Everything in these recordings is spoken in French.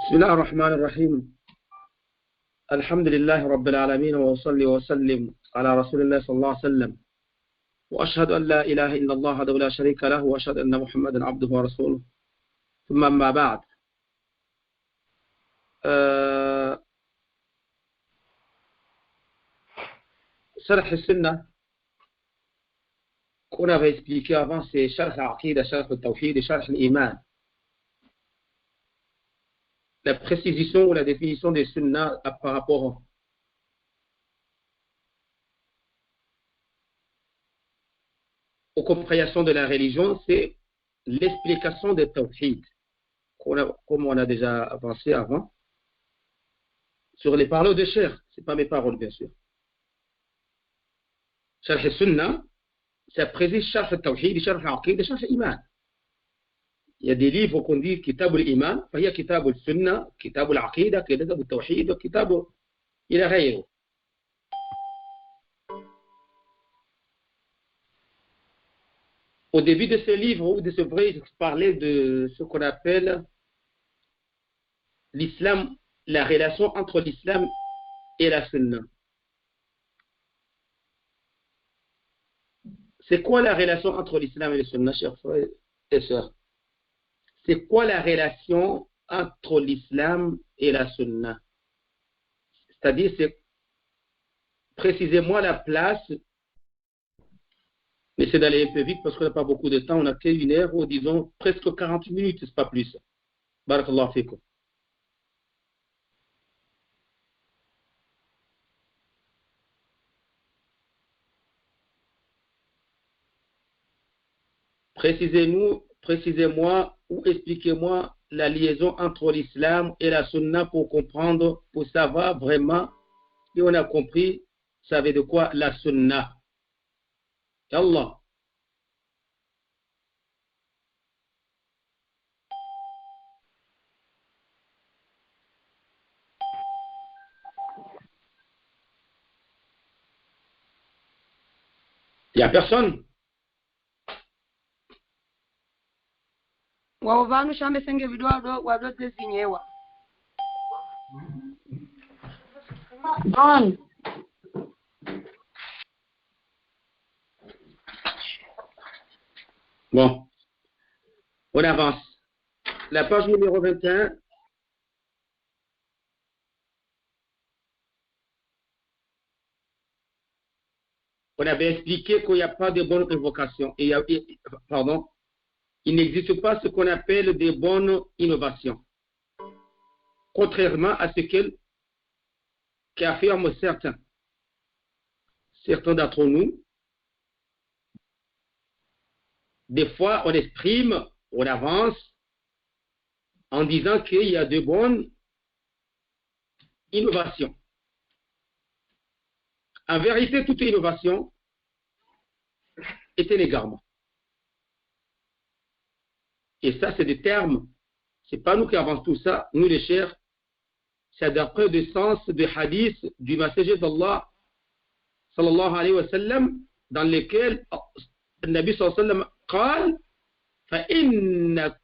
بسم الله الرحمن الرحيم الحمد لله رب العالمين وأصلي وسلم على رسول الله صلى الله عليه وسلم وأشهد أن لا إله إلا الله وحده لا شريك له وأشهد أن محمدا عبده ورسوله ثم أما بعد شرح السنة qu'on avait expliqué avant, c'est Sharh al-Aqida, Sharh al-Tawhid et Sharh al-Iman. La précision ou la définition des sunnah par rapport aux compréhensions de la religion, c'est l'explication des Tawhid, comme on a déjà avancé avant, sur les paroles de Cheikh. Ce n'est pas mes paroles, bien sûr. Sharh al-Sunnah, ça précise Sharh al-Tawhid, Sharh al-Aqida, Sharh al-Iman. Il y a des livres qu'on dit Kitab al-Iman, il y a Kitab al-Sunnah, Kitab al-Aqida, Kitab al-Tawhid, Kitab al-Ghayr. Au début de ce livre ou de ce vrai, je parlais de ce qu'on appelle l'islam, la relation entre l'islam et la Sunnah. C'est quoi la relation entre l'islam et la Sunnah, chers frères et sœurs? C'est quoi la relation entre l'islam et la Sunnah? C'est-à-dire, c'est précisez-moi la place. Mais c'est d'aller un peu vite parce qu'on n'a pas beaucoup de temps. On n'a qu'une heure ou disons presque 40 minutes, c'est pas plus. Barakallahu fikum. Précisez-moi ou expliquez-moi la liaison entre l'islam et la sunna pour comprendre, pour savoir vraiment si on a compris, savez de quoi la sunna. Allah. Il n'y a personne. Wauvanu shambe senge vidwado wadote zinyewa. Don. Bon. On avance. La page numéro 21. On avait expliqué qu'il n'y a pas de bonne invocation. Il n'existe pas ce qu'on appelle des bonnes innovations. Contrairement à ce qu'affirment certains d'entre nous. Des fois, on exprime, on avance en disant qu'il y a de bonnes innovations. En vérité, toute innovation est un égarement. Et ça, c'est des termes. Ce n'est pas nous qui avançons tout ça. Nous, les chers, c'est d'après le sens des hadiths du messager d'Allah, sallallahu alayhi wa sallam, dans lesquels le Nabi sallallahu alayhi wa sallam قال فإن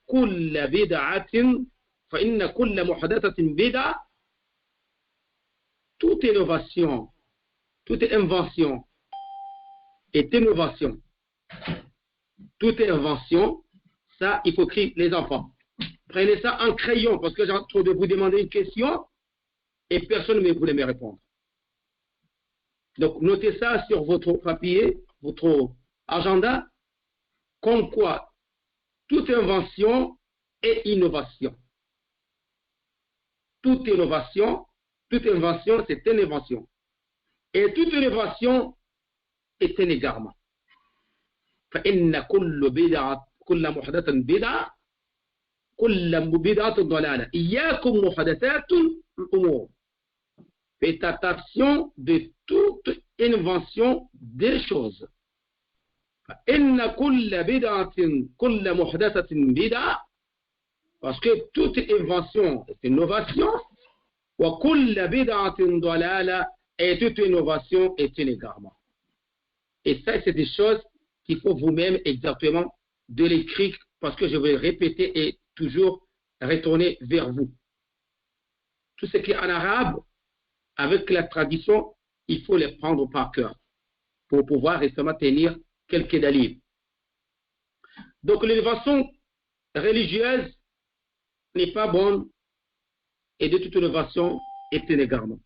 كل محدثة بدعة. Toute innovation, toute invention est innovation. Toute invention, ça, il faut écrire les enfants. Prenez ça en crayon parce que j'ai trop de vous demander une question et personne ne voulait me répondre. Donc, notez ça sur votre papier, votre agenda, comme quoi toute invention est innovation. Toute invention, c'est une invention. Et toute innovation est un égarement. فإن كل محدثة بدعة كل بدعة ضلالة. إياكم محدثات الأمور. Faites attention de toute invention des choses. فإن كل محدثة بدعة. Parce que toute invention est innovation. وكل بدعة ضلالة. Et toute innovation est un égarement. Et ça, c'est des choses qu'il faut vous-même exactement de l'écrire parce que je vais répéter et toujours retourner vers vous. tout ce qui est en arabe, avec la tradition, il faut les prendre par cœur pour pouvoir récemment tenir quelques dalils. Donc l'innovation religieuse n'est pas bonne et de toute innovation est un égarement.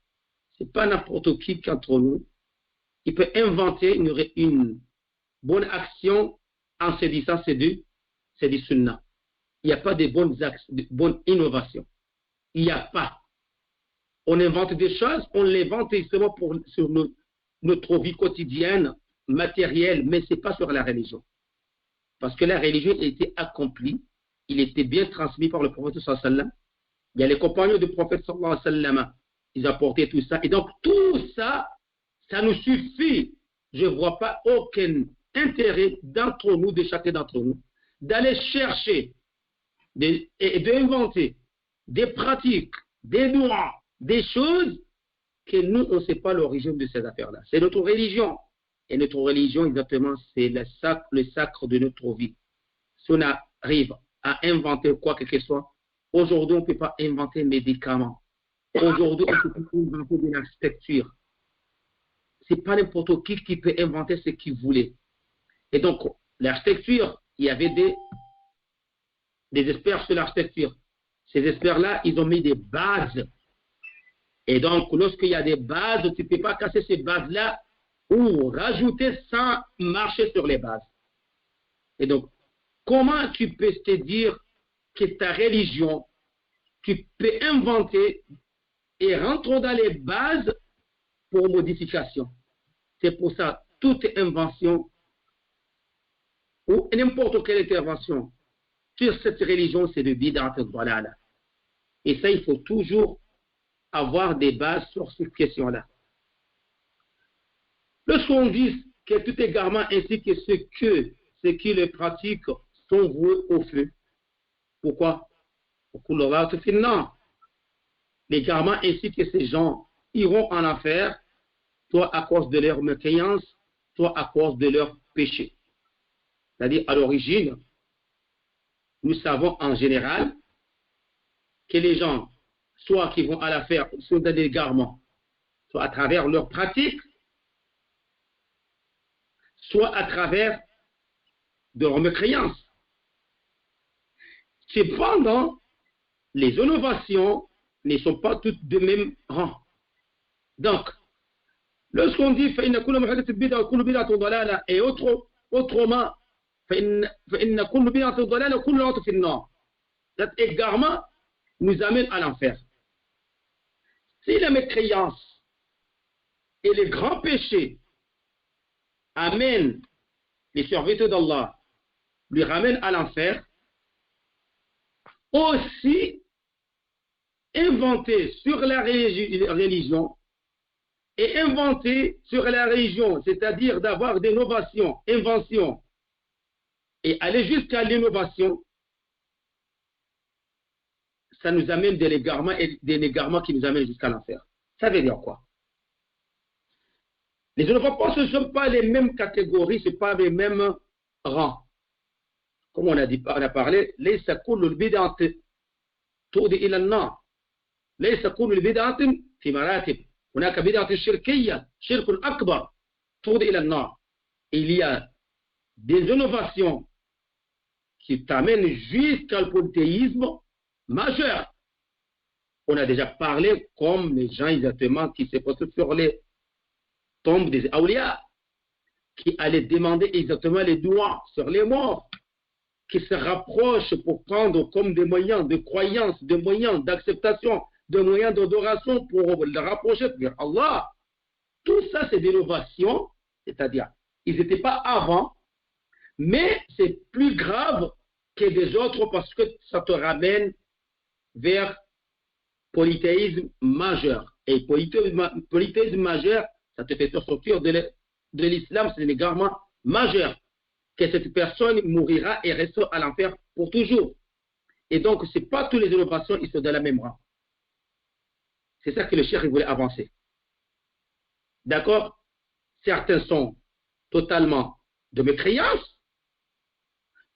Ce n'est pas n'importe qui qu'entre nous qui peut inventer une bonne action en se disant c'est du sunnah. Il n'y a pas de bonnes innovations. Il n'y a pas. On invente des choses, on les invente justement sur notre vie quotidienne, matérielle, mais ce n'est pas sur la religion. Parce que la religion a été accomplie, il était bien transmis par le prophète sallallahu alayhi wa sallam. Il y a les compagnons du prophète sallallahu alayhi wa sallam, ils apportaient tout ça. Et donc tout ça, ça nous suffit. Je ne vois pas aucun intérêt d'entre nous, de chacun d'entre nous, d'aller chercher et d'inventer des pratiques, des droits, des choses que nous, on ne sait pas l'origine de ces affaires-là. C'est notre religion. Et notre religion, exactement, c'est le sacre de notre vie. Si on arrive à inventer quoi que ce soit, aujourd'hui, on ne peut pas inventer un médicament. Aujourd'hui, on ne peut pas inventer de l'architecture. Ce n'est pas n'importe qui peut inventer ce qu'il voulait. Et donc, l'architecture, il y avait des experts sur l'architecture. Ces experts-là, ils ont mis des bases. Et donc, lorsqu'il y a des bases, tu ne peux pas casser ces bases-là ou rajouter sans marcher sur les bases. Et donc, comment tu peux te dire que ta religion, tu peux inventer et rentrer dans les bases pour modification? C'est pour ça, toute invention ou n'importe quelle intervention sur cette religion, c'est de bid'at ad-dalala. Et ça, il faut toujours avoir des bases sur cette question-là. Lorsqu'on dit que tout égarement ainsi que ceux qui le pratiquent sont voués au feu. Pourquoi? L'égarement ainsi que ces gens iront en enfer, soit à cause de leur mécréance, soit à cause de leur péché. C'est-à-dire, à l'origine, nous savons en général que les gens, soit qui vont à l'affaire, soit dans l'égarement, soit à travers leurs pratiques, soit à travers de leur mécréance. Cependant, les innovations ne sont pas toutes de même rang. Donc, lorsqu'on dit et autrement, cet égarement nous amène à l'enfer. Si la mécréance et les grands péchés amènent les serviteurs d'Allah, lui ramènent à l'enfer, aussi inventer sur la religion et inventer sur la religion, c'est-à-dire d'avoir des inventions, et aller jusqu'à l'innovation, ça nous amène des égarements qui nous amènent jusqu'à l'enfer. Ça veut dire quoi? Les innovations, ce ne sont pas les mêmes catégories, ce ne sont pas les mêmes rangs. Comme on a parlé, ليس كل البدعة تؤدي إلى النار. ليس كل البدعة في مراتب. هناك بدعة شركية، شرك أكبر تؤدي إلى النار. Il y a des innovations qui t'amènent jusqu'à le polythéisme majeur. On a déjà parlé comme les gens exactement qui se posent sur les tombes des awliya, qui allaient demander exactement les doigts sur les morts, qui se rapprochent pour prendre comme des moyens de croyance, des moyens d'acceptation, des moyens d'adoration pour le rapprocher vers Allah. Tout ça, c'est des innovations, c'est-à-dire, ils n'étaient pas avant, mais c'est plus grave que des autres parce que ça te ramène vers polythéisme majeur. Et polythéisme majeur, ça te fait sortir de l'islam, c'est un égarement majeur. Que cette personne mourira et restera à l'enfer pour toujours. Et donc, ce n'est pas toutes les innovations, ils sont de la même rang. C'est ça que le cheikh voulait avancer. D'accord? Certains sont totalement de mécréance,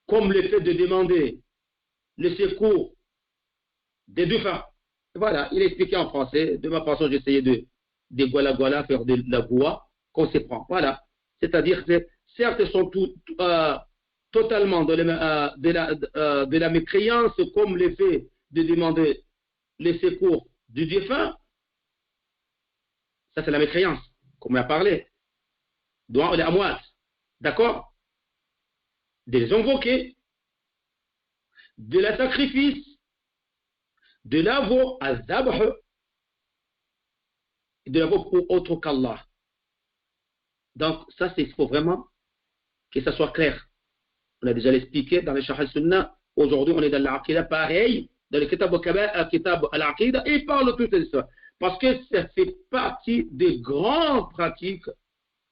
comme le fait de demander le secours des défunts Voilà, il a expliqué en français. De ma façon, j'essayais de Guala, faire de la voix qu'on se prend. Voilà. C'est-à-dire que, certes, ils sont totalement de la mécréance, comme le fait de demander le secours du défunt. Ça, c'est la mécréance, comme on a parlé. Doit les amouat. D'accord? De les invoquer, de la sacrifice, de l'avo à zabh, de l'avo pour autre qu'Allah. Donc, ça, il faut vraiment que ça soit clair. On a déjà l'expliqué dans les Sharh Sunnah. Aujourd'hui, on est dans l'Aqida pareil, dans le Kitab al-Aqida, et il parle tout de ça. Parce que ça fait partie des grandes pratiques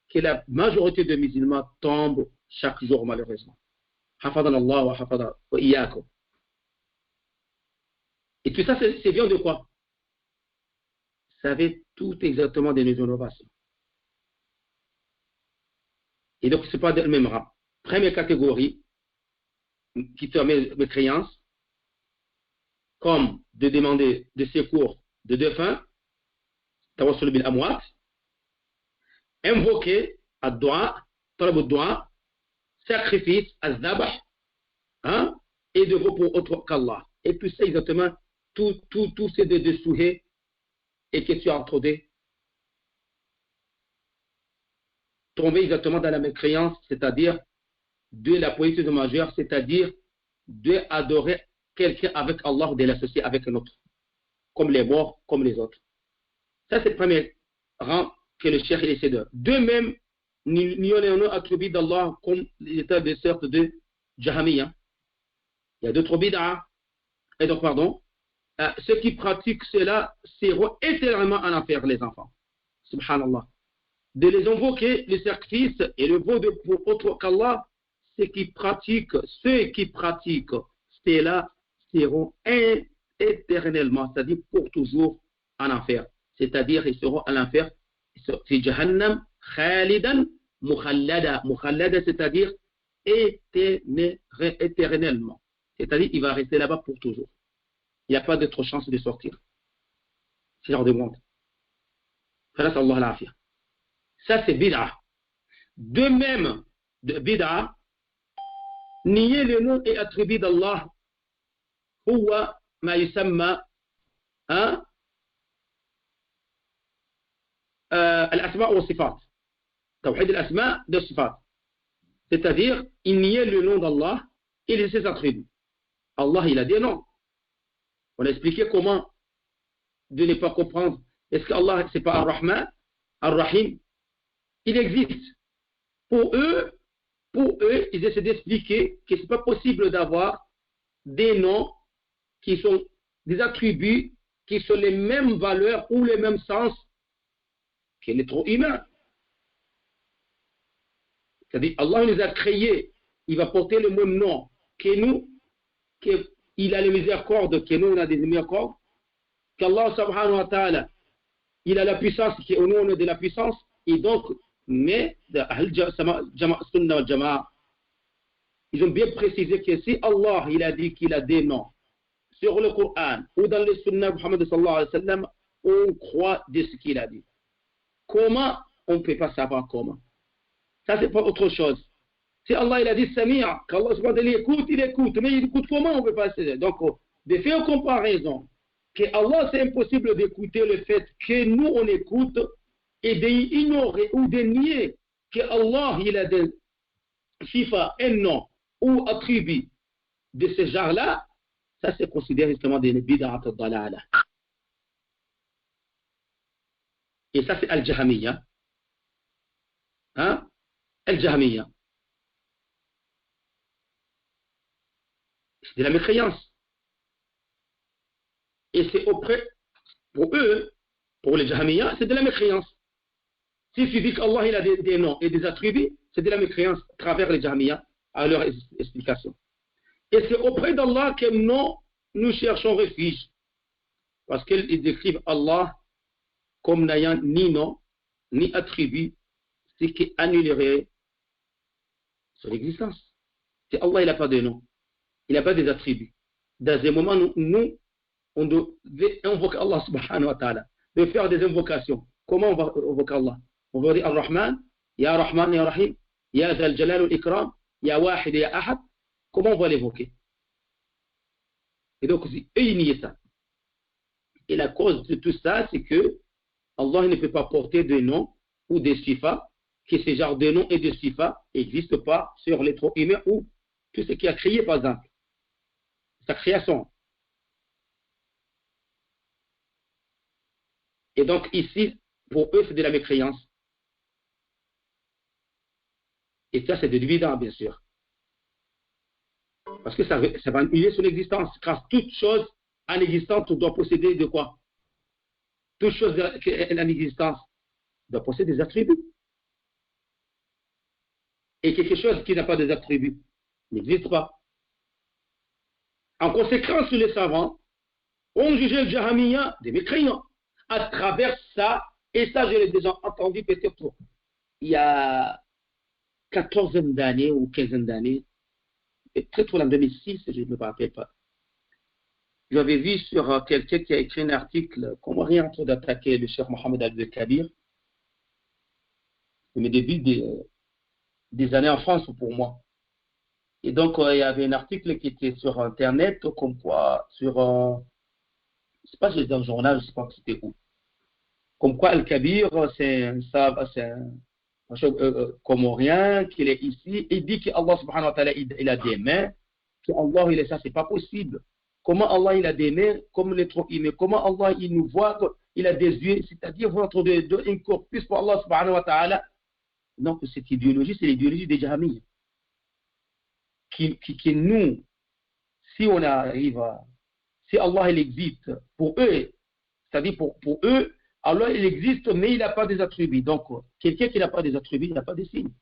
que la majorité des musulmans tombent chaque jour, malheureusement. Hafadana Allah wa hafadana wa iyyakum. Et tout ça, c'est bien de quoi? Ça fait tout exactement des innovations. Et donc, ce n'est pas le même rang. Première catégorie, qui permet mes créances, comme de demander des secours de défunts, tawassul bil amwat, invoquer ad-du'a, talab ad-du'a, sacrifice, az-zabh, hein, et de repos autre qu'Allah. Et puis c'est exactement tout ces deux souhaits et que tu as entendus tomber exactement dans la mécréance, c'est-à-dire de la poésie de majeure, c'est-à-dire de adorer quelqu'un avec Allah ou de l'associer avec un autre, comme les morts, comme les autres. Ça, c'est le premier rang que le cheikh essaie de. De même, nous avons attribué d'Allah comme l'état de sorte de Jahamiya. Il y a d'autres bid'a. Et donc, pardon, ceux qui pratiquent cela seront éternellement en enfer, les enfants. Subhanallah. De les invoquer, les sacrifices et le veau pour autre qu'Allah, ceux qui pratiquent cela seront éternellement, c'est-à-dire pour toujours en enfer. C'est-à-dire ils seront en enfer, c'est Jahannam, khalidan, mukhallada. Mukhallada, c'est-à-dire éternellement. C'est-à-dire il va rester là-bas pour toujours. Il n'y a pas d'autre chance de sortir. C'est genre de monde. Khalas Allah l'afia. Ça c'est bid'a. De même, de bid'a, nier le nom et attribut d'Allah, huwa ma yusamma al-asma' wa sifat. Tawhid al-asma' de sifat. C'est-à-dire, il niait le nom d'Allah et ses attributs. Allah, il a dit non. On a expliqué comment de ne pas comprendre. Est-ce qu'Allah, c'est pas Ar-Rahman, Ar-Rahim? Il existe. Pour eux, ils essaient d'expliquer que ce n'est pas possible d'avoir des noms qui sont des attributs qui sont les mêmes valeurs ou les mêmes sens que l'être humain. C'est-à-dire, Allah nous a créés, il va porter le même nom que nous, qu'il a les miséricordes, que nous, on a des miséricordes, qu'Allah subhanahu wa ta'ala, il a la puissance, que nous, on a de la puissance, et donc, mais, ils ont bien précisé que si Allah, il a dit qu'il a des noms sur le Coran, ou dans le Sunnah Muhammad sallallahu alayhi wa sallam, on croit de ce qu'il a dit. Comment? On ne peut pas savoir comment. Ça, c'est pas autre chose. Si Allah il a dit Samia, qu'Allah il écoute, mais il écoute comment? On ne peut pas savoir. Donc, de faire une comparaison, que Allah c'est impossible d'écouter le fait que nous on écoute et d'ignorer ou de nier que Allah il a des chiffres, un nom ou attributs de ce genre-là, ça c'est considéré justement des bid'at ad-dalala. Et ça c'est Al-Jahmiya. Hein? Al-Jahmiya. C'est de la mécréance. Et c'est auprès, pour eux, pour les Jahmiya, c'est de la mécréance. Si tu dis qu'Allah il a des noms et des attributs, c'est de la mécréance à travers les Jahmiya, à leur explication. Et c'est auprès d'Allah que nous cherchons refuge. Parce qu'ils décrivent Allah comme n'ayant ni nom, ni attribut, ce qui annulerait son existence. C'est Allah, il n'a pas de nom. Il n'a pas des attributs. Dans un moment, nous, on devait invoquer Allah subhanahu wa ta'ala, de faire des invocations. Comment on va invoquer Allah? On va dire Ar-Rahman, Ya Rahim, Ya Zal Jalal al-Ikram, Ya Wahid, Ya Ahad. Comment on va l'évoquer? Et donc, eux, ils niaient ça. Et la cause de tout ça, c'est que Allah ne peut pas porter de noms ou des sifas, que ce genre de noms et de sifas n'existent pas sur l'être humain ou tout ce qui a créé, par exemple, sa création. Et donc, ici, pour eux, c'est de la mécréance. Et ça, c'est de l'évident, bien sûr. Parce que ça va annuler son existence. Car toute chose en existence doit posséder de quoi? Toute chose en existence doit posséder des attributs. Et quelque chose qui n'a pas des attributs n'existe pas. En conséquence, les savants ont jugé le Jahamiya des mécréants à travers ça. Et ça, je l'ai déjà entendu peut-être il y a 14 d'années ou 15 d'années, peut-être en 2006, je ne me rappelle pas. J'avais vu sur quelqu'un qui a écrit un article, comment rien en train d'attaquer le Cheikh Mohamed Al-Kabir, au début des années en France pour moi. Et donc, il y avait un article qui était sur Internet, comme quoi, sur, je ne sais pas si c'était dans le journal, je ne sais pas c'était où. Comme quoi Al-Kabir, c'est un comorien, qu'il est ici, il dit qu'Allah subhanahu wa ta'ala, il a des mains, qu'Allah, il est ça, c'est pas possible. Comment Allah, il a des mains, comme l'être humain, comment Allah, il nous voit, il a des yeux, c'est-à-dire, votre de un corps plus pour Allah subhanahu wa ta'ala. Donc, cette idéologie, c'est l'idéologie des Jahamiyyah. Qui nous, si on arrive à, si Allah, il existe, pour eux, c'est-à-dire pour eux, Allah, il existe, mais il n'a pas des attributs. Donc, quelqu'un qui n'a pas des attributs, il n'a pas des signes.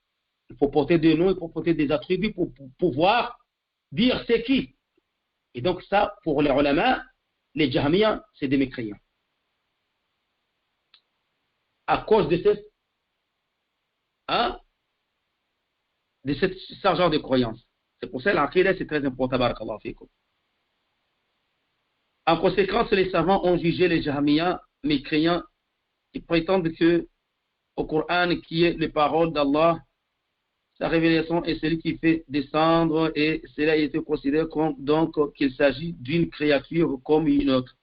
Il faut porter des noms, il faut porter des attributs pour pouvoir dire c'est qui. Et donc, ça, pour les ulama, les Jahmiyyah, c'est des mécréants. À cause de ce genre de croyance. C'est pour ça que l'aqida, c'est très important, barakallahu fikum. En conséquence, les savants ont jugé les Jahmiyyah mécréants qui prétendent que au Coran, qui est les paroles d'Allah, sa révélation est celui qui fait descendre, et cela a été considéré comme donc qu'il s'agit d'une créature comme une autre.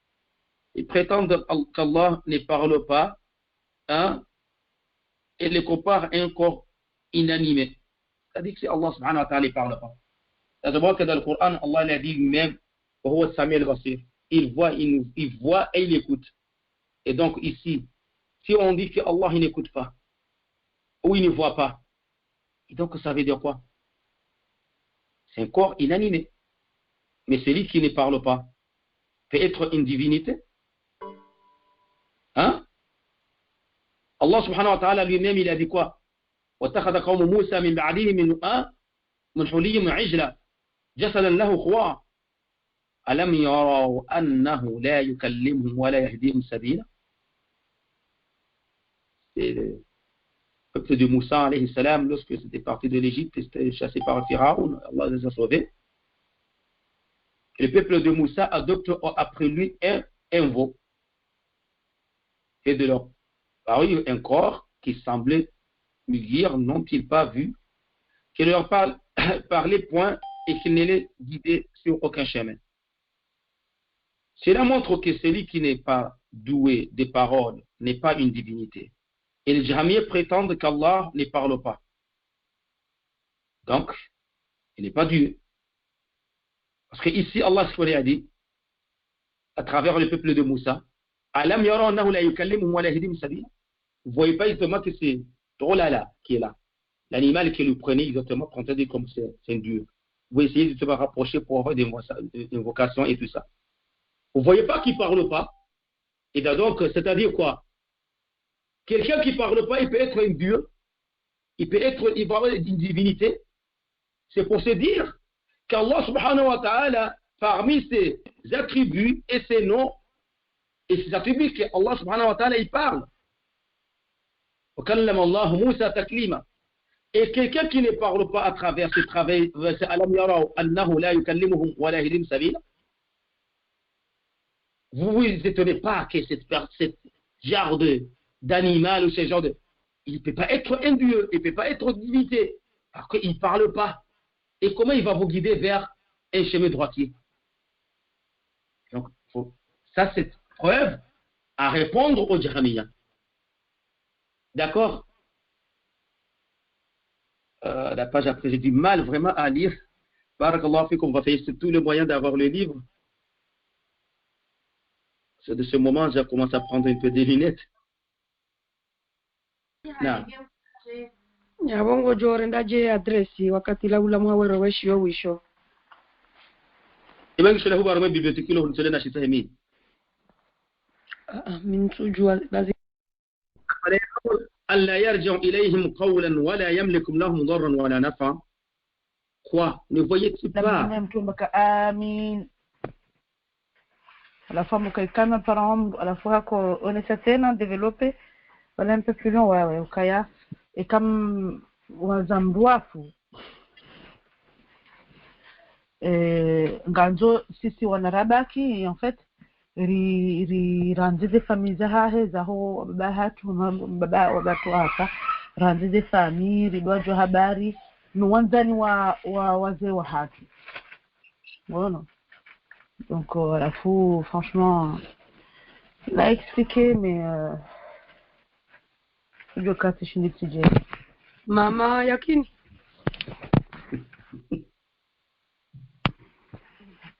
Ils prétendent qu'Allah ne parle pas, et les comparent à un corps inanimé. C'est-à-dire que c'est Allah subhanahu wa ta'ala ne parle pas. C'est-à-dire que dans le Coran, Allah l'a dit lui-même, il voit et il écoute. Et donc ici, si on dit que Allah il n'écoute pas, ou il ne voit pas, et donc ça veut dire quoi? C'est un corps inanimé. Mais celui qui ne parle pas peut être une divinité. Allah subhanahu wa ta'ala lui-même, il a dit quoi? وَاتَّخَذَ قَوْمُ مُوسَى مِنْ بَعْدِهِ مِنْ حُلِيِّهِمْ عِجْلًا جَسَدًا لَهُ خُوَارٌ أَلَمْ يَرَوْا أَنَّهُ لَا يُكَلِّمُهُمْ وَلَا يَهْدِيهِمْ سَبِيلًا. C'est le peuple de Moussa alayhi salam, lorsque c'était parti de l'Égypte, c'était chassé par Pharaon, Allah les a sauvés. Le peuple de Moussa adopte après lui un veau. Et de leur parole, un corps qui semblait dire, n'ont-ils pas vu, qui ne leur parlait point et qui ne les guidait sur aucun chemin. Cela montre que celui qui n'est pas doué des paroles n'est pas une divinité. Et les Jahmiyyah prétendent qu'Allah ne parle pas. Donc, il n'est pas Dieu. Parce que ici, Allah a dit, à travers le peuple de Moussa, Alam yara annahu la yukallimuhum wa la yahdihim sabila. Vous ne voyez pas exactement que c'est Drolala qui est là. L'animal qui le prenait exactement, pour entendre comme c'est un Dieu. Vous essayez de se rapprocher pour avoir des invocations et tout ça. Vous ne voyez pas qu'il ne parle pas. Et donc, c'est-à-dire quoi? Quelqu'un qui ne parle pas, il peut être un Dieu. Il peut avoir une divinité. C'est pour se dire qu'Allah subhanahu wa ta'ala, parmi ses attributs et ses noms, et ses attributs qu'Allah subhanahu wa ta'ala, il parle. وَكَلَّمَ اللَّهُ مُوسَى تَكْلِيمًا. Et quelqu'un qui ne parle pas à travers ce travail, c'est أَلَمْ يَرَوْا أَنَّهُ لَا يُكَلِّمُهُمْ وَلَا يَهْدِيهِمْ سَبِيلًا. vous vous étonnez pas que cette genre d'animal ou ce genre de... Il ne peut pas être un dieu, il ne peut pas être une divinité, parce qu'il ne parle pas. Et comment il va vous guider vers un chemin droitier? Donc, ça, c'est preuve à répondre aux Jahamiyyah. D'accord? La page après, j'ai du mal vraiment à lire. Barakallahu fikum, on va faire tous les moyens d'avoir le livre. C'est de ce moment, j'ai commencé à prendre un peu des lunettes. Non. Nyabongo jore ndaje adresi wakati la ula mwawero weshio wisho. Imam Shela huwa rama bibliothèque lo nsole na shita hemi. Min sujua lazima ألا يرجع إليهم قولا ولا يملك لهم ضرا ولا نفعا. Quoi? Ne voyez-vous pas? Amin. Alafu mkaikana paraombo, alafu hako onesha tena develope wala un peu plus long, ouais, ukaya et comme wazambuafu nganzo sisi wanarabaki en fait ranzize famille hahe zaho baba hatu baba wabatu hapa ranzize famille ridwajo habari nuwanzani wa wazee wa hatu voilà. Donc la fou franchement il a expliqué mais je casse chez les petits mama yakini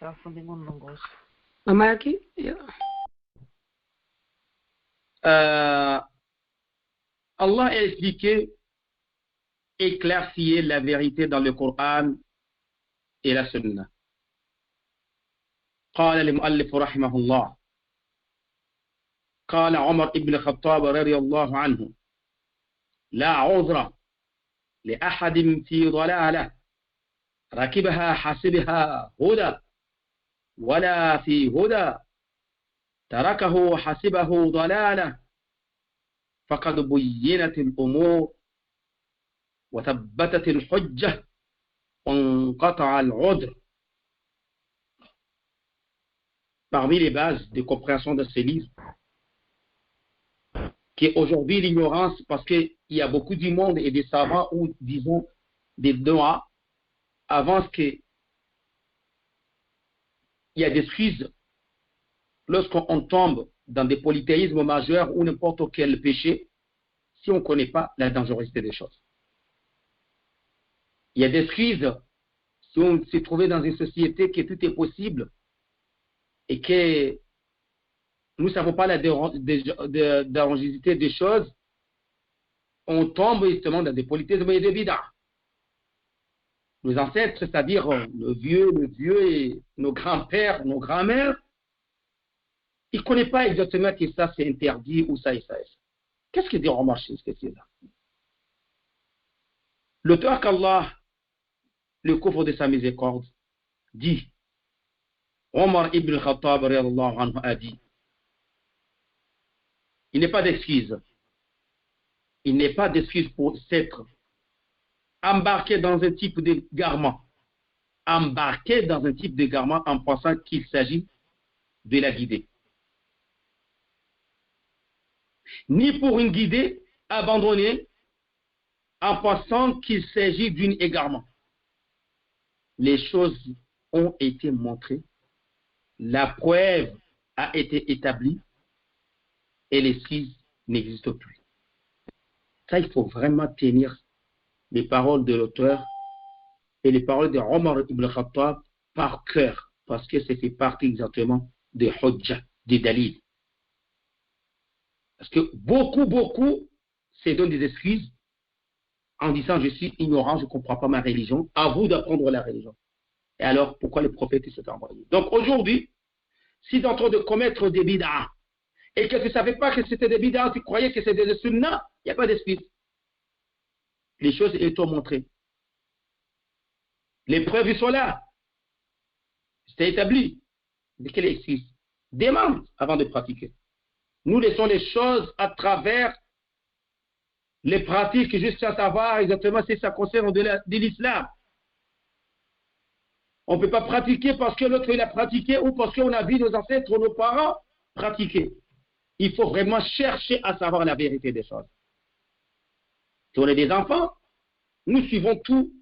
ça fond des mondes longos mama yaki Allah a expliqué, éclairci la vérité dans le Coran et la Sunna. قال المؤلف رحمه الله قال عمر بن الخطاب رضي الله عنه لا عذر لأحد في ضلالة ركبها حسبها هدى ولا في هدى تركه حسبه ضلالة فقد بينت الأمور وثبتت الحجة وانقطع العذر. Parmi les bases de compréhension de ces livres, qui est aujourd'hui l'ignorance, parce qu'il y a beaucoup du monde et des savants ou, disons, des Noah, avancent qu'il y a des crises lorsqu'on tombe dans des polythéismes majeurs ou n'importe quel péché, si on ne connaît pas la dangerosité des choses. Il y a des crises si on s'est trouvé dans une société que tout est possible, et que nous ne savons pas la dangerosité des choses, on tombe justement dans des polythéismes et des bid'ah. Nos ancêtres, c'est-à-dire le vieux et nos grands-pères, nos grands-mères, ils ne connaissent pas exactement que ça c'est interdit ou ça et ça et ça. Qu'est-ce que dit Omar Shin, ce que c'est là? L'auteur qu'Allah le couvre de sa miséricorde dit, Omar ibn al-Khattab a dit, il n'est pas d'excuse. Il n'est pas d'excuse pour s'être embarqué dans un type d'égarement. Embarqué dans un type d'égarement en pensant qu'il s'agit de la guider. Ni pour une guidée abandonnée en pensant qu'il s'agit d'un égarement. Les choses ont été montrées. La preuve a été établie et l'excuse n'existe plus. Ça, il faut vraiment tenir les paroles de l'auteur et les paroles de Omar ibn Khattab par cœur, parce que ça fait partie exactement des hujja, des dalil. Parce que beaucoup se donnent des excuses en disant je suis ignorant, je ne comprends pas ma religion, à vous d'apprendre la religion. Et alors, pourquoi les prophètes s'est envoyés? Donc aujourd'hui, si tu es en train de commettre des bid'ah et que tu ne savais pas que c'était des bid'ah, tu croyais que c'était des sunnah, il n'y a pas d'excuse. Les choses étant montrées. Les preuves sont là. C'est établi. De quelle excuse? Demande avant de pratiquer. Nous laissons les choses à travers les pratiques jusqu'à savoir exactement si ça concerne de l'islam. On ne peut pas pratiquer parce que l'autre il a pratiqué ou parce qu'on a vu nos ancêtres, nos parents pratiquer. Il faut vraiment chercher à savoir la vérité des choses. Si on est des enfants, nous suivons tout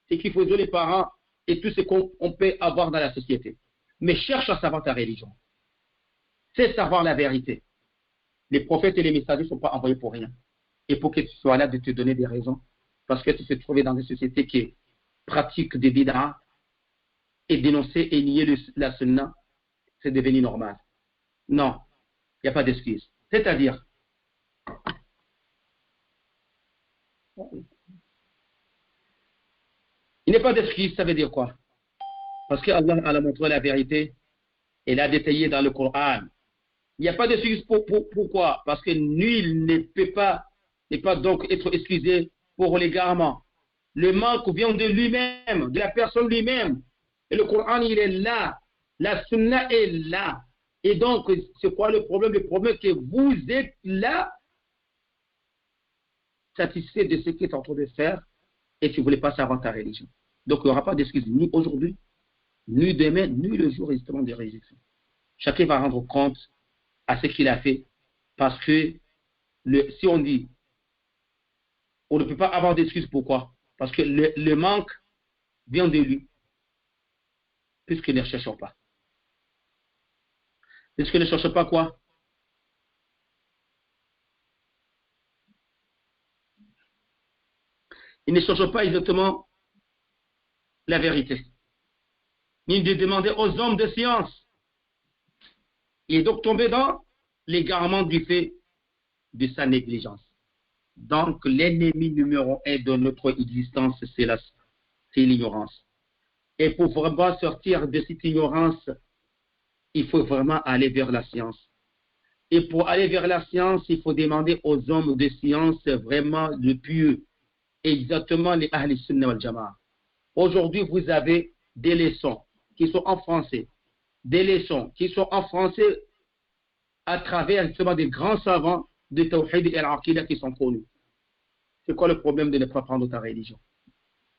ce qu'il faut dire les parents et tout ce qu'on peut avoir dans la société. Mais cherche à savoir ta religion. C'est savoir la vérité. Les prophètes et les messagers ne sont pas envoyés pour rien. Et pour que tu sois là de te donner des raisons. Parce que tu te trouves dans une société qui pratique des bid'ah et dénoncer et nier la sunna, c'est devenu normal. Non, il n'y a pas d'excuse. C'est-à-dire, il n'y a pas d'excuse, ça veut dire quoi? Parce qu'Allah a montré la vérité et l'a détaillé dans le Coran. Il n'y a pas d'excuse pourquoi? Parce que nul ne peut pas donc être excusé pour l'égarement. Le manque vient de lui-même, de la personne lui-même. Et le Coran, il est là. La sunna est là. Et donc, c'est quoi le problème? Le problème, c'est que vous êtes là, satisfait de ce qu'il est en train de faire, et tu ne voulais pas savoir ta religion. Donc, il n'y aura pas d'excuse, ni aujourd'hui, ni demain, ni le jour justement de résurrection. Chacun va rendre compte à ce qu'il a fait, parce que si on dit, on ne peut pas avoir d'excuse, pourquoi? Parce que le manque vient de lui, puisque ne cherchons pas. Puisque ne cherchons pas quoi? Il ne cherche pas exactement la vérité, ni de demander aux hommes de science. Il est donc tombé dans l'égarement du fait de sa négligence. Donc, l'ennemi numéro 1 de notre existence, c'est l'ignorance. Et pour vraiment sortir de cette ignorance, il faut vraiment aller vers la science. Et pour aller vers la science, il faut demander aux hommes de science vraiment le pieux, exactement les Ahl Sunnah wal Jama'a. Aujourd'hui, vous avez des leçons qui sont en français, des leçons qui sont en français à travers justement des grands savants de Tawhid et Al-Aqidah qui sont connus. C'est quoi le problème de ne pas prendre ta religion?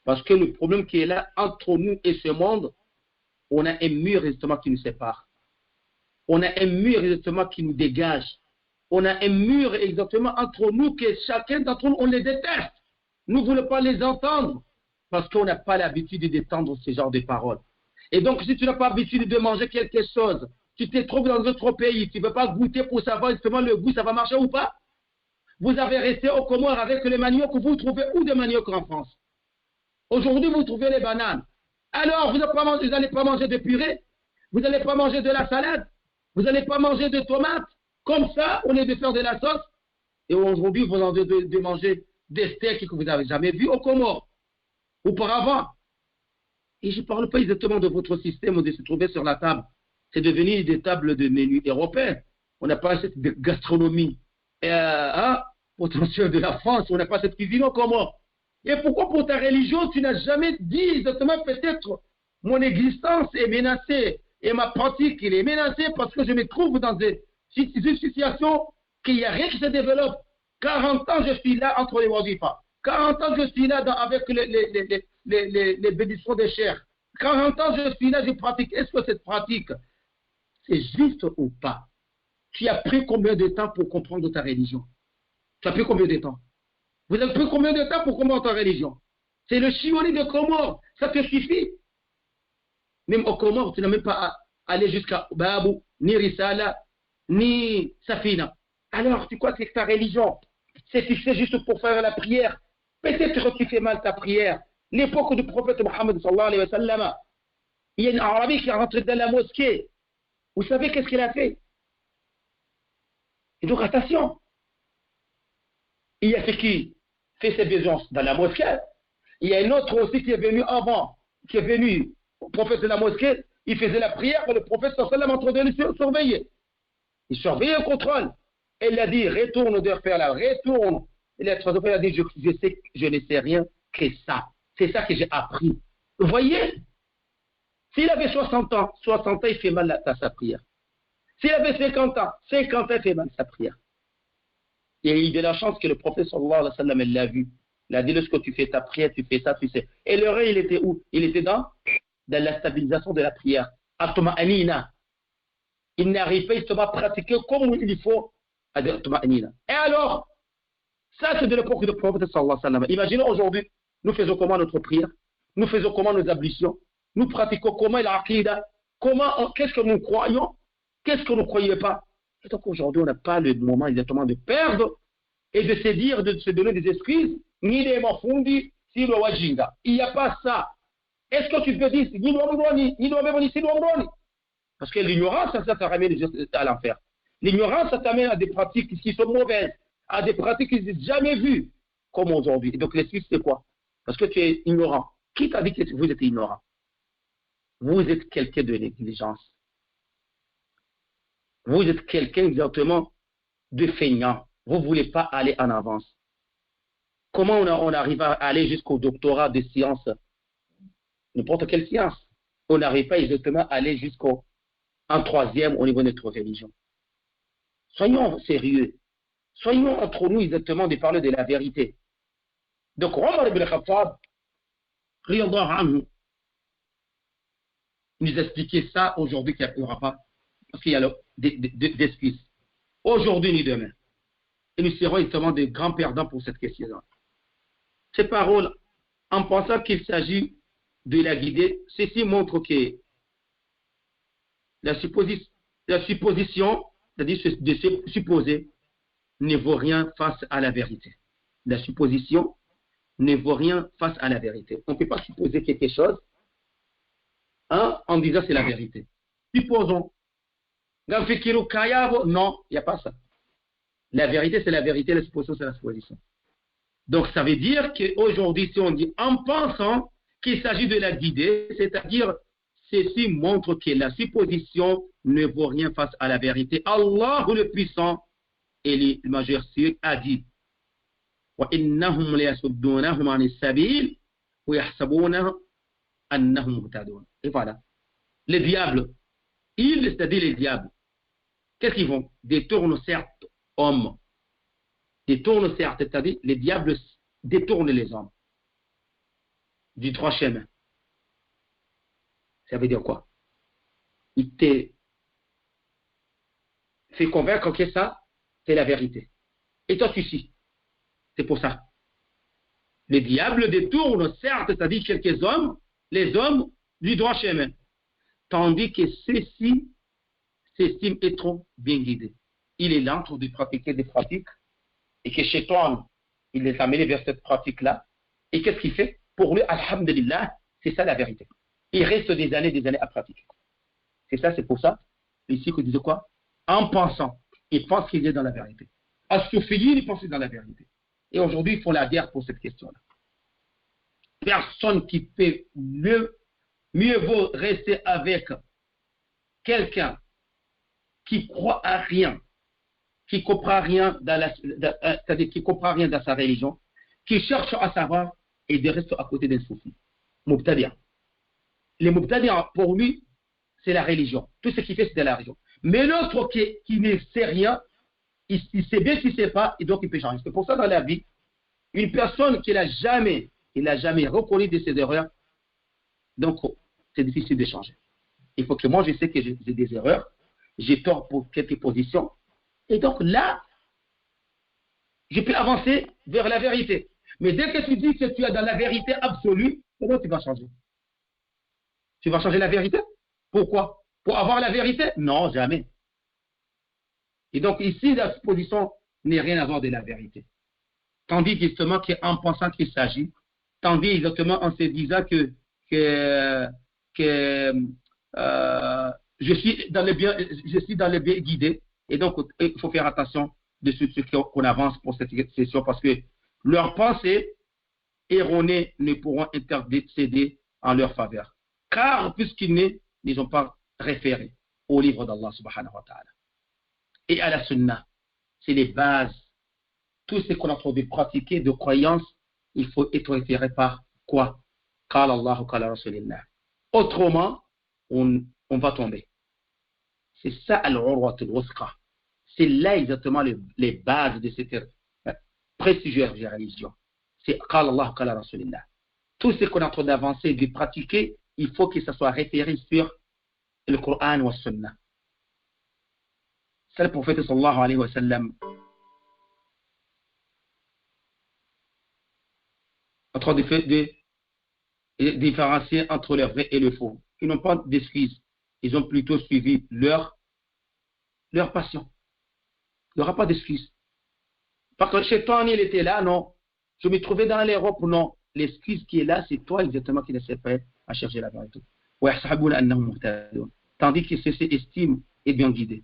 Parce que le problème qui est là entre nous et ce monde, on a un mur justement qui nous sépare. On a un mur exactement qui nous dégage. On a un mur exactement entre nous que chacun d'entre nous, on les déteste. Nous ne voulons pas les entendre parce qu'on n'a pas l'habitude d'entendre ce genre de paroles. Et donc, si tu n'as pas l'habitude de manger quelque chose, tu te trouves dans notre pays, tu ne veux pas goûter pour savoir justement le goût, ça va marcher ou pas? Vous avez resté au Comores avec les manioc, vous trouvez où des manioc en France? Aujourd'hui, vous trouvez les bananes. Alors, vous n'allez pas manger de purée, vous n'allez pas manger de la salade, vous n'allez pas manger de tomates, comme ça, au lieu de faire de la sauce. Et aujourd'hui, vous en de manger des steaks que vous n'avez jamais vus au Comores, auparavant. Et je ne parle pas exactement de votre système de se trouver sur la table. C'est devenu des tables de menus européens. On n'a pas cette gastronomie potentielle de la France. On n'a pas cette cuisine au Comores. Et pourquoi pour ta religion, tu n'as jamais dit exactement peut-être mon existence est menacée et ma pratique est menacée parce que je me trouve dans une situation qu'il n'y a rien qui se développe. 40 ans, je suis là entre les wazifas. 40 ans, je suis là avec les bénédictions de chair. 40 ans, je suis là, je pratique. Est-ce que cette pratique, c'est juste ou pas? Tu as pris combien de temps pour comprendre ta religion? Tu as pris combien de temps? Vous avez pris combien de temps pour comprendre ta religion? C'est le chioli de Comores, ça te suffit. Même au Comores, tu n'as même pas allé jusqu'à Babou, ni Risala, ni Safina. Alors, tu crois que c'est ta religion? C'est juste pour faire la prière. Peut-être que tu fais mal ta prière. L'époque du prophète Mohammed sallallahu alayhi wa sallam, il y a une Arabe qui est rentré dans la mosquée. Vous savez qu'est-ce qu'il a fait? Et donc, attention. Il y a celui qui fait ses besoins dans la mosquée. Il y a un autre aussi qui est venu avant, qui est venu au prophète de la mosquée. Il faisait la prière, mais le prophète sallallahu alayhi wa sallam est en train de le surveiller. Il surveillait le contrôle. Et il a dit, retourne de faire là, retourne. Et il a dit, je ne sais rien que ça. C'est ça que j'ai appris. Vous voyez? S'il avait 60 ans, il fait mal à sa prière. S'il avait 50 ans, il fait mal à sa prière. Et il a de la chance que le prophète sallallahu alayhi wa sallam l'a vu. Il a dit, lorsque tu fais ta prière, tu fais ça, tu sais. Et le rêve, il était où? Il était dans la stabilisation de la prière. Atma anina. Il n'arrive pas justement à pratiquer comme il faut. Et alors, ça c'est de l'époque du prophète sallallahu alayhi wa sallam. Imaginons aujourd'hui, nous faisons comment notre prière, nous faisons comment nos ablutions, nous pratiquons comment l'aqidah, qu'est-ce que nous croyons, qu'est-ce que nous ne croyons pas. Et donc aujourd'hui, on n'a pas le moment exactement de perdre et de se dire, de se donner des excuses, ni des mafundi, si le wajinga. Il n'y a pas ça. Est-ce que tu peux dire, parce que l'ignorance, ça t'amène à l'enfer. L'ignorance, ça t'amène à des pratiques qui sont mauvaises, à des pratiques qui ne sont jamais vues, comme aujourd'hui. Et donc l'excuse, c'est quoi? Parce que tu es ignorant. Qui t'a dit que vous êtes ignorant? Vous êtes quelqu'un de négligence. Vous êtes quelqu'un exactement de feignant. Vous ne voulez pas aller en avance. Comment on arrive à aller jusqu'au doctorat de sciences? N'importe quelle science. On n'arrive pas exactement à aller jusqu'en troisième au niveau de notre religion. Soyons sérieux. Soyons entre nous exactement de parler de la vérité. Donc, Omar ibn Khattab, nous expliquer ça aujourd'hui qu'il n'y aura pas, parce qu'il y a des excuses. Aujourd'hui ni demain. Et nous serons justement des grands perdants pour cette question-là. Ces paroles, en pensant qu'il s'agit de la guider, ceci montre que la supposition, c'est-à-dire de se supposer, ne vaut rien face à la vérité. La supposition ne vaut rien face à la vérité. On ne peut pas supposer quelque chose en disant c'est la vérité. Supposons. Non, il n'y a pas ça. La vérité, c'est la vérité, la supposition, c'est la supposition. Donc, ça veut dire qu'aujourd'hui, si on dit en pensant qu'il s'agit de la guider, c'est-à-dire, ceci montre que la supposition ne vaut rien face à la vérité. Allah, le puissant et le majestueux, a dit وَإِنَّهُمْ لَيَصُدُّونَهُمْ عَنِ السَّبِيلِ وَيَحْسَبُونَ أَنَّهُمْ مُهْتَدُونَ. Et voilà. Les diables, c'est-à-dire les diables, qu'est-ce qu'ils font? Détournent certes hommes. Détournent certes, c'est-à-dire les diables détournent les hommes du droit chemin. Ça veut dire quoi? Il te fait convaincre que ça, c'est la vérité. Et toi, tu sais. C'est pour ça. Les diables détournent certes, c'est-à-dire quelques hommes, les hommes du droit chemin. Tandis que ceux-ci s'estiment être bien guidés. Il est là de pratiquer des pratiques et que chez toi, il les a amenés vers cette pratique-là. Et qu'est-ce qu'il fait? Pour lui, alhamdulillah, c'est ça la vérité. Il reste des années à pratiquer. C'est ça, c'est pour ça. Ici, qu'on disait quoi? En pensant, il pense qu'il est dans la vérité. À Soufiyyi, il pense dans la vérité. Et aujourd'hui, ils font la guerre pour cette question-là. Personne qui peut mieux vaut rester avec quelqu'un qui croit à rien, qui comprend rien c'est-à-dire qui comprend rien dans sa religion, qui cherche à savoir et de rester à côté d'un soufi. Mubtadi'a. Les Mubtadi'a, pour lui, c'est la religion. Tout ce qu'il fait, c'est de la religion. Mais l'autre qui ne sait rien, il sait bien qu'il ne sait pas, et donc il peut changer. C'est pour ça, dans la vie, une personne qui n'a jamais reconnu de ses erreurs, donc c'est difficile de changer. Il faut que moi, je sais que j'ai des erreurs, j'ai tort pour quelques positions, et donc là, je peux avancer vers la vérité. Mais dès que tu dis que tu es dans la vérité absolue, comment tu vas changer? Tu vas changer la vérité? Pourquoi? Pour avoir la vérité? Non, jamais. Et donc ici, la supposition n'est rien à voir de la vérité. Tandis justement qu'en pensant qu'il s'agit, tandis exactement en se disant que je suis dans le bien guidé, et donc il faut faire attention de ce qu'on avance pour cette session, parce que leurs pensées erronées ne pourront intercéder en leur faveur. Car puisqu'ils ne ont pas référé au livre d'Allah subhanahu wa ta'ala et à la sunna, c'est les bases. Tout ce qu'on a trouvé pratiquer de croyance, il faut être référé par quoi? Qala Allah, qala Rasulillah. Autrement, on va tomber. C'est ça al-urwatul wusqa. C'est là exactement les bases de cette prestigieuse religion. C'est qala Allah, qala Rasulillah. Tout ce qu'on a trouvé d'avancer, de pratiquer, il faut que ça soit référé sur le Coran ou la Sunna. C'est le prophète sallallahu alayhi wa sallam. En train de différencier entre le vrai et le faux. Ils n'ont pas d'excuses. Ils ont plutôt suivi leur passion. Il n'y aura pas d'excuses. Parce que chez toi, il était là, non. Je me trouvais dans l'Europe, non. L'excuse qui est là, c'est toi exactement qui ne sais pas à chercher la vérité. Tandis que ceux-ci estiment et bien guidés.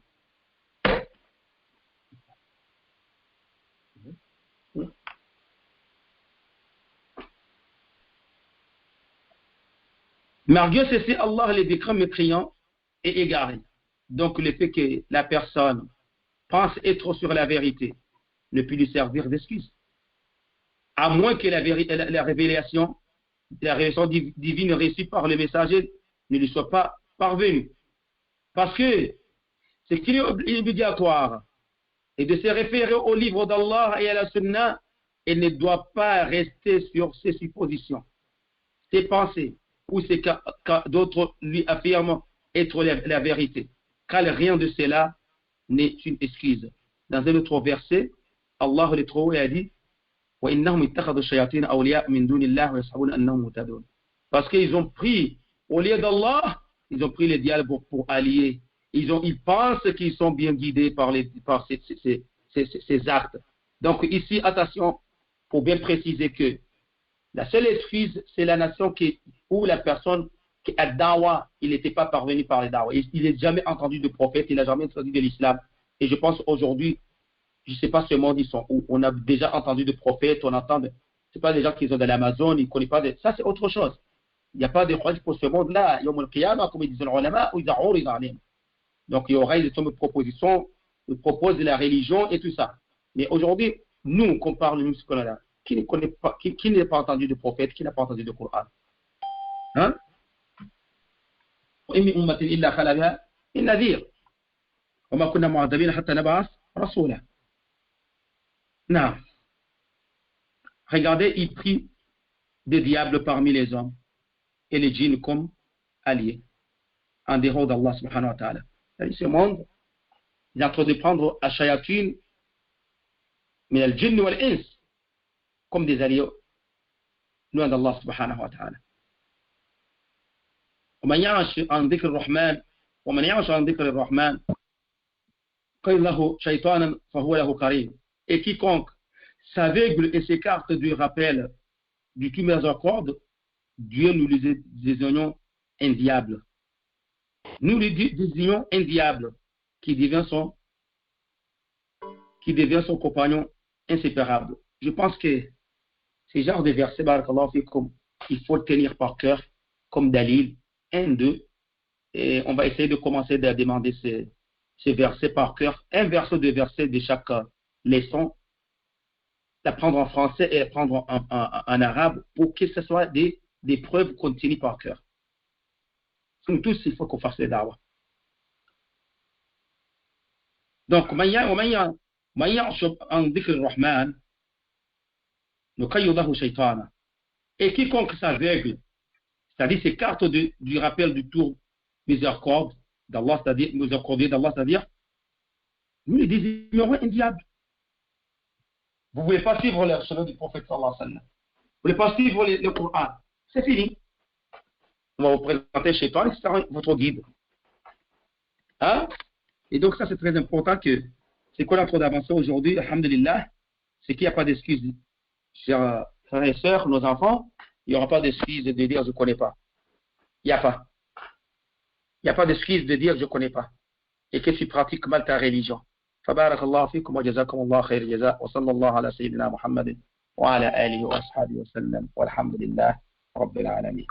Malgré ceci, Allah les décrets mécréants et égarés. Donc le fait que la personne pense être sur la vérité ne peut lui servir d'excuse. À moins que la révélation divine reçue par le messager ne lui soit pas parvenue. Parce que ce qui est obligatoire est de se référer au livre d'Allah et à la Sunna et ne doit pas rester sur ses suppositions, ses pensées ou ses cas d'autres lui affirment être la vérité. Car rien de cela n'est une excuse. Dans un autre verset, Allah le Très-Haut a dit parce qu'ils ont pris, au lieu d'Allah, ils ont pris les diables pour alliés. Ils pensent qu'ils sont bien guidés par ces actes. Donc ici, attention, pour bien préciser que la seule excuse, c'est la nation où la personne qui a dawa, il n'était pas parvenu par les dawa. Il n'a jamais entendu de prophète, il n'a jamais entendu de l'islam. Et je pense aujourd'hui, je ne sais pas ce monde ils sont où. On a déjà entendu de prophètes, on entend, c'est pas des gens qui sont de l'Amazon, ils ne connaissent pas de, ça c'est autre chose. Il n'y a pas de croyance pour ce monde-là. Yom al-Qiyamah, comme ils disent les ulama, ou ils donc il y aura des propositions, ils proposent de la religion et tout ça. Mais aujourd'hui, nous, qu'on parle, nous, ce qu'on a là, qui ne connaît pas, qui n'a pas entendu de prophète, qui n'a pas entendu de Coran? Hein? Non. Regardez, il prit des diables parmi les hommes et les djinns comme alliés, en dehors d'Allah subhanahu wa ta'ala. Ce monde, il est en train de prendre à shayatin, mais le djinn ou l'ins, comme des alliés, loin d'Allah subhanahu wa ta'ala. ومن يعش عن ذكر الرحمن ومن يعش عن ذكر الرحمن قيل له شيطانا فهو له قرين. Et quiconque s'aveugle et s'écarte du rappel du tout miséricorde, Dieu nous les désignons un diable. Nous lui désignons un diable qui devient son compagnon inséparable. Je pense que ces genres de versets, barakallahu fikum, il faut le tenir par cœur comme dalil, 1, 2, et on va essayer de commencer à demander ces versets par cœur, un verset, 2 versets de chaque leçon, l'apprendre en français et l'apprendre en arabe pour que ce soit des preuves continues par cœur. Nous tous, il faut qu'on fasse les da'wah. Donc, et quiconque s'aveugle, c'est-à-dire s'écarte du rappel du tour miséricorde d'Allah, c'est-à-dire miséricordieux d'Allah, c'est-à-dire nous les désignons un diable. Vous ne voulez pas suivre le chemin du prophète sallallahu alayhi wa sallam. Vous ne voulez pas suivre le Coran. C'est fini. On va vous présenter chez toi, c'est votre guide. Hein? Et donc ça c'est très important que c'est qu'on est en train d'avancer aujourd'hui, alhamdulillah, c'est qu'il n'y a pas d'excuse. Chers frères et sœurs, nos enfants, il n'y aura pas d'excuse de dire je ne connais pas. Il n'y a pas. Il n'y a pas d'excuse de dire je ne connais pas. Et que tu pratiques mal ta religion. فبارك الله فيكم وجزاكم الله خير الجزاء وصلى الله على سيدنا محمد وعلى آله وأصحابه وسلم والحمد لله رب العالمين.